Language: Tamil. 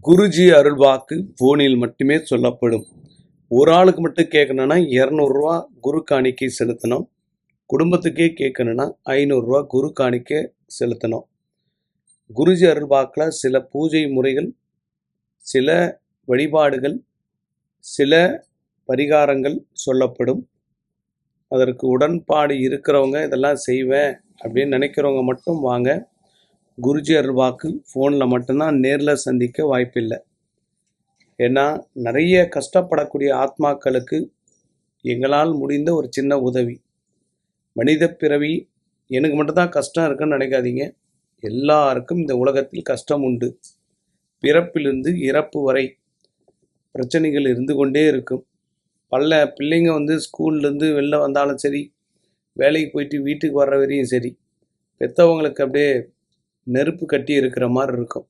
குருஜி அருள்வாக்கு ஃபோனில் மட்டுமே சொல்லப்படும். ஒரு ஆளுக்கு மட்டும் கேட்கணும்னா 200 ரூபா குரு காணிக்கை செலுத்தணும். குடும்பத்துக்கே கேட்கணும்னா 500 ரூபா குரு காணிக்கை செலுத்தணும். குருஜி அருள்வாக்கில் சில பூஜை முறைகள், சில வழிபாடுகள், சில பரிகாரங்கள் சொல்லப்படும். அதற்கு உடன்பாடு இருக்கிறவங்க இதெல்லாம் செய்வேன் அப்படின்னு நினைக்கிறவங்க மட்டும் வாங்க. குருஜி அருள்வாக்கு ஃபோனில் மட்டும்தான், நேரில் சந்திக்க வாய்ப்பில்லை. ஏன்னா நிறைய கஷ்டப்படக்கூடிய ஆத்மாக்களுக்கு எங்களால் முடிந்த ஒரு சின்ன உதவி. மனித பிறவி எனக்கு மட்டும்தான் கஷ்டம் இருக்குன்னு நினைக்காதீங்க. எல்லாருக்கும் இந்த உலகத்தில் கஷ்டம் உண்டு. பிறப்பிலிருந்து இறப்பு வரை பிரச்சனைகள் இருந்து கொண்டே இருக்கும். பல பிள்ளைங்க ஸ்கூல்லேருந்து வெளில வந்தாலும் சரி, வேலைக்கு போயிட்டு வீட்டுக்கு வர்ற வரையும் சரி, பெற்றவங்களுக்கு அப்படியே நெருப்பு கட்டி இருக்கிற மாதிரி இருக்கும்.